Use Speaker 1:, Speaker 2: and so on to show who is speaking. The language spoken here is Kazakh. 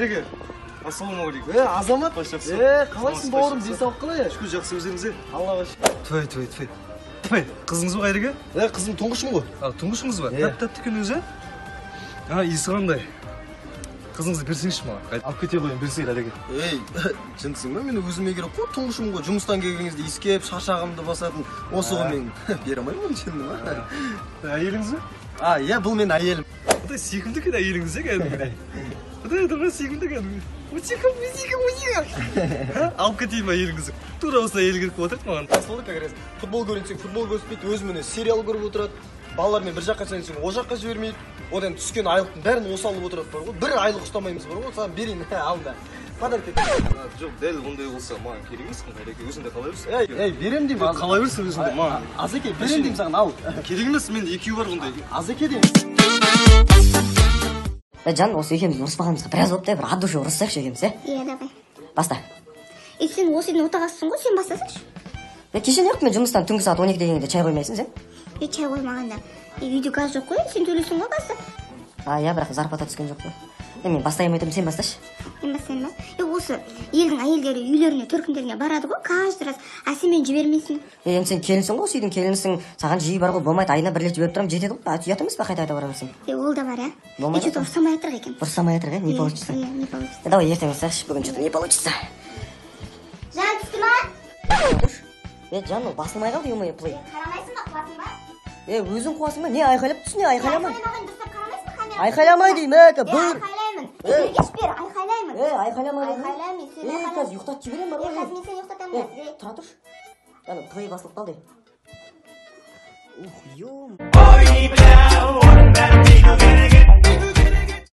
Speaker 1: Қайреке. Ассалаумағалейкум.
Speaker 2: Азамат. Қалайсың бауырым, денсаулық қалай?
Speaker 1: Шүкір, жақсы, өзіңіз.
Speaker 2: Аллаға шүкір.
Speaker 1: Тфай. Қызыңыз ба Қайреке?
Speaker 2: Қызым тұңғышым ғой.
Speaker 1: Тұңғышыңыз ба? Тәп-тәтті екен өзі? Иісі қандай? Қызыңызды берсеңізші маған.
Speaker 2: Алып кете қойын, берсей Қайреке.
Speaker 3: Жынсың ба? Мен өзіме керек қой, тұңғышым ғой. Жұмыстан келгеніңізде иіскеп, шашағымды басатын. Осы ғой мен бере алмаймын шынында ма?
Speaker 1: Әйеліңіз ба?
Speaker 3: Иә, бұл мен әйелім.
Speaker 1: Бұдай сүйкімді екен әйеліңіз кәдімгідей. Бұдай сүйкімді кәдімгі. Алып кетейін ба әйеліңізді? Тура осы әйел керек болып отырды маған.
Speaker 3: Асылды кәкірес. Футбол көрінсең, футбол көрсетпейді, өзіменен сериал көріп отырады. Балалармен бір жаққа сенсең, о жаққа жібермейді. Одан түскен айлықтың бәрін осы алып отырады бар ғой. Бір айлық ұстамаймыз бар ғой. Саған берейін, алында. Подарок ет.
Speaker 1: Жоқ, дәл ондай болса маған керек емес қой, Қайреке, өзіңде қалай берсің?
Speaker 3: Берем деймін.
Speaker 1: Қалай берсің өзіңде маған?
Speaker 3: Азеке, берем деймін саған, ал.
Speaker 1: Керек емес, менде екеуі бар ондай.
Speaker 3: Азеке деймін.
Speaker 4: Жан, осы екеуміз ұрыспағанымызға біраз болыпты, бір ат душы ұрыссайықшы екеуміз,
Speaker 5: Иә, давай.
Speaker 4: Баста.
Speaker 5: Сен осы үйдің отағасысың ғой, сен бастасаңшы.
Speaker 4: Кеше неғып мен жұмыстан түнгі сағат 12 дегенде чай қоймайсың сен?
Speaker 5: Чай қоймағанда. Үйде газ жоқ қой, сен төлейсің ғой газды.
Speaker 4: Иә, бірақ зарплата түскен жоқ қой. Мен бастаймын айтамын, сен басташы.
Speaker 5: Мен бастаймын ба? Осы елдің әйелдері үйлеріне, төркіндеріне барады ғой, каждый раз. Сен мені жібермейсің.
Speaker 4: Енді сен келінсің ғой, осы үйдің келінісің, саған жиі бар ғой, болмайды, айына бір рет жіберіп тұрам, жетеді ғой. Ұят емес па қайта барамысың?
Speaker 5: Ол да бар,
Speaker 4: Болмайды.
Speaker 5: Что-то ұрсамай жатыр екен.
Speaker 4: Ұрсамай жатыр, не получится?
Speaker 5: Не получится.
Speaker 4: Давай ертең ұрсайықшы, бүгін что-то не получится.
Speaker 5: Жан түсті ма?
Speaker 4: Жан, ол басылмай қалды, ё-моё, плей.
Speaker 5: Қарамайсың ба, қуасың ба?
Speaker 4: Өзің қуасың ба? Не айқайлап түсіне, айқайламай.
Speaker 5: Қарамайсың ба, камера?
Speaker 4: Айқайламай деймін, бұр.
Speaker 5: Айқайлаймын. Ергеш бер, айқайлаймын.
Speaker 4: Айқайламай деймін.
Speaker 5: Айқайлаймын, сен айқайлаймын.
Speaker 4: Қазір ұйықтатып жіберем бар ғой.
Speaker 5: Қазір мен сені ұйықтатамын.
Speaker 4: Тұра тұршы. Яны, плей басылып қалды. Ух, ё.